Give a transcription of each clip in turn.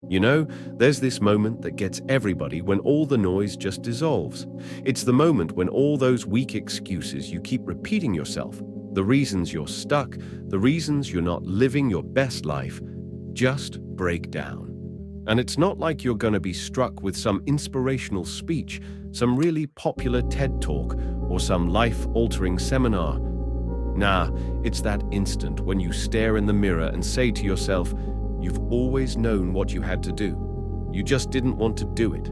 You know, there's this moment that gets everybody when all the noise just dissolves. It's the moment when all those weak excuses you keep repeating yourself, the reasons you're stuck, the reasons you're not living your best life, just break down. And it's not like you're going to be struck with some inspirational speech, some really popular TED Talk, or some life-altering seminar. Nah, it's that instant when you stare in the mirror and say to yourself, you've always known what you had to do. You just didn't want to do it.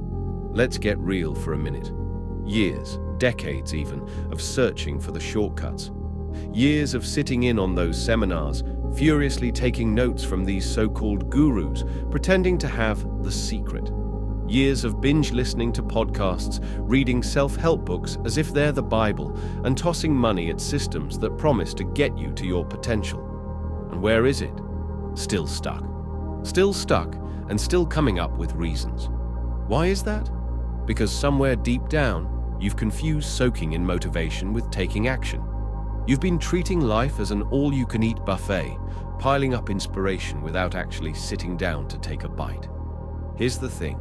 Let's get real for a minute. Years, decades even, of searching for the shortcuts. Years of sitting in on those seminars, furiously taking notes from these so-called gurus, pretending to have the secret. Years of binge listening to podcasts, reading self-help books as if they're the Bible, and tossing money at systems that promise to get you to your potential. And where is it? Still stuck. Still stuck, and still coming up with reasons. Why is that? Because somewhere deep down, you've confused soaking in motivation with taking action. You've been treating life as an all-you-can-eat buffet, piling up inspiration without actually sitting down to take a bite. Here's the thing.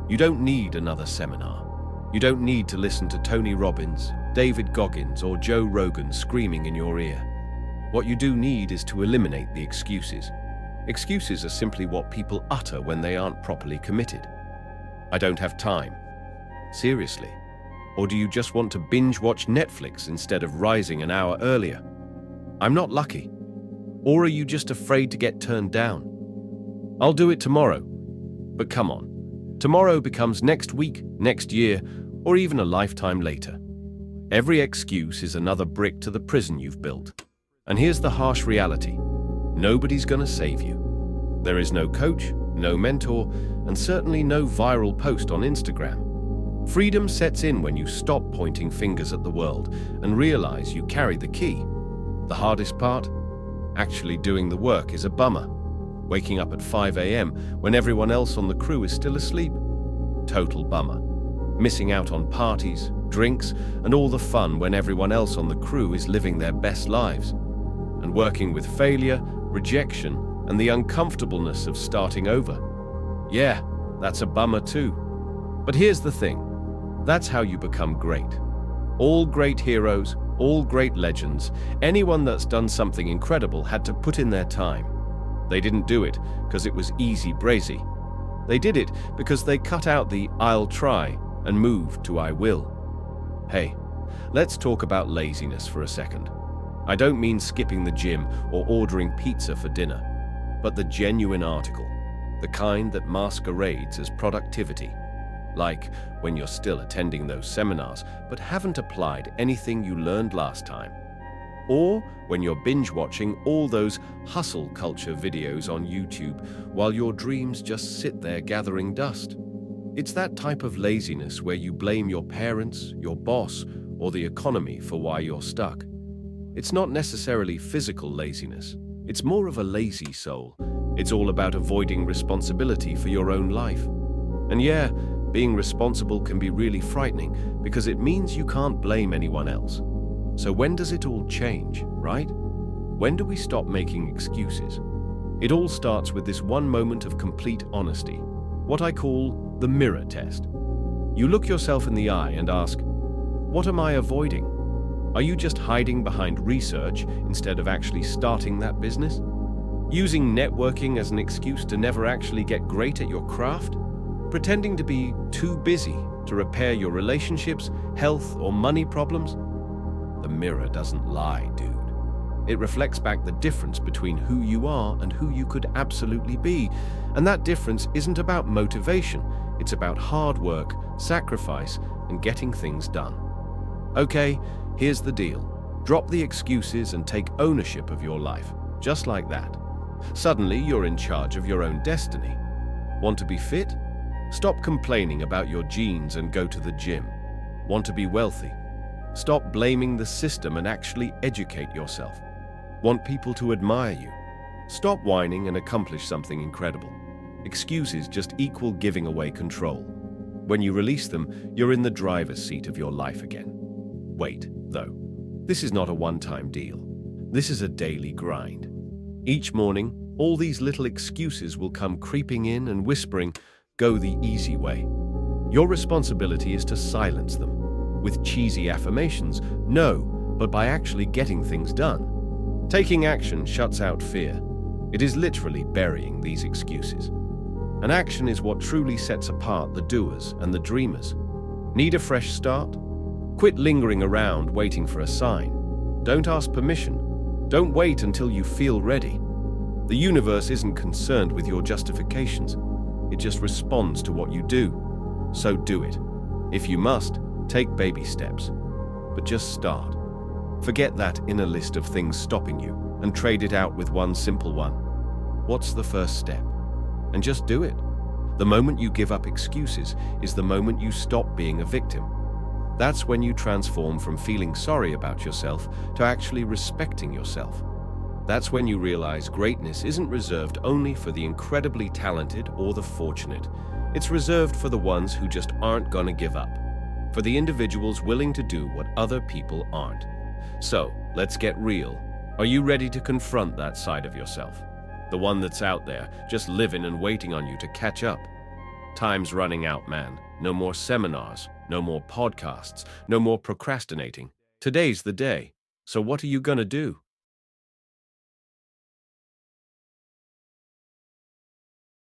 You don't need another seminar. You don't need to listen to Tony Robbins, David Goggins, or Joe Rogan screaming in your ear. What you do need is to eliminate the excuses. Excuses are simply what people utter when they aren't properly committed. I don't have time. Seriously? Or do you just want to binge watch Netflix instead of rising an hour earlier? I'm not lucky. Or are you just afraid to get turned down? I'll do it tomorrow. But come on. Tomorrow becomes next week, next year, or even a lifetime later. Every excuse is another brick to the prison you've built. And here's the harsh reality. Nobody's gonna save you. There is no coach, no mentor, and certainly no viral post on Instagram. Freedom sets in when you stop pointing fingers at the world and realize you carry the key. The hardest part? Actually doing the work is a bummer. Waking up at 5 a.m. when everyone else on the crew is still asleep? Total bummer. Missing out on parties, drinks, and all the fun when everyone else on the crew is living their best lives. And working with failure, rejection, and the uncomfortableness of starting over. Yeah, that's a bummer too. But here's the thing. That's how you become great. All great heroes, all great legends, anyone that's done something incredible had to put in their time. They didn't do it because it was easy breezy. They did it because they cut out the "I'll try" and moved to "I will." Hey, let's talk about laziness for a second. I don't mean skipping the gym or ordering pizza for dinner, but the genuine article, the kind that masquerades as productivity. Like when you're still attending those seminars but haven't applied anything you learned last time. Or when you're binge watching all those hustle culture videos on YouTube while your dreams just sit there gathering dust. It's that type of laziness where you blame your parents, your boss, or the economy for why you're stuck. It's not necessarily physical laziness. It's more of a lazy soul. It's all about avoiding responsibility for your own life. And yeah, being responsible can be really frightening because it means you can't blame anyone else. So when does it all change, right? When do we stop making excuses? It all starts with this one moment of complete honesty, what I call the mirror test. You look yourself in the eye and ask, what am I avoiding? Are you just hiding behind research instead of actually starting that business? Using networking as an excuse to never actually get great at your craft? Pretending to be too busy to repair your relationships, health, or money problems? The mirror doesn't lie, dude. It reflects back the difference between who you are and who you could absolutely be. And that difference isn't about motivation. It's about hard work, sacrifice, and getting things done. Okay, here's the deal. Drop the excuses and take ownership of your life, just like that. Suddenly, you're in charge of your own destiny. Want to be fit? Stop complaining about your genes and go to the gym. Want to be wealthy? Stop blaming the system and actually educate yourself. Want people to admire you? Stop whining and accomplish something incredible. Excuses just equal giving away control. When you release them, you're in the driver's seat of your life again. Wait, though. This is not a one-time deal. This is a daily grind. Each morning, all these little excuses will come creeping in and whispering, "Go the easy way." Your responsibility is to silence them. With cheesy affirmations, no, but by actually getting things done. Taking action shuts out fear. It is literally burying these excuses. And action is what truly sets apart the doers and the dreamers. Need a fresh start? Quit lingering around waiting for a sign. Don't ask permission. Don't wait until you feel ready. The universe isn't concerned with your justifications. It just responds to what you do. So do it. If you must, take baby steps. But just start. Forget that inner list of things stopping you and trade it out with one simple one. What's the first step? And just do it. The moment you give up excuses is the moment you stop being a victim. That's when you transform from feeling sorry about yourself to actually respecting yourself. That's when you realize greatness isn't reserved only for the incredibly talented or the fortunate. It's reserved for the ones who just aren't gonna give up. For the individuals willing to do what other people aren't. So, let's get real. Are you ready to confront that side of yourself? The one that's out there, just living and waiting on you to catch up. Time's running out, man. No more seminars, no more podcasts, no more procrastinating. Today's the day. So what are you gonna do?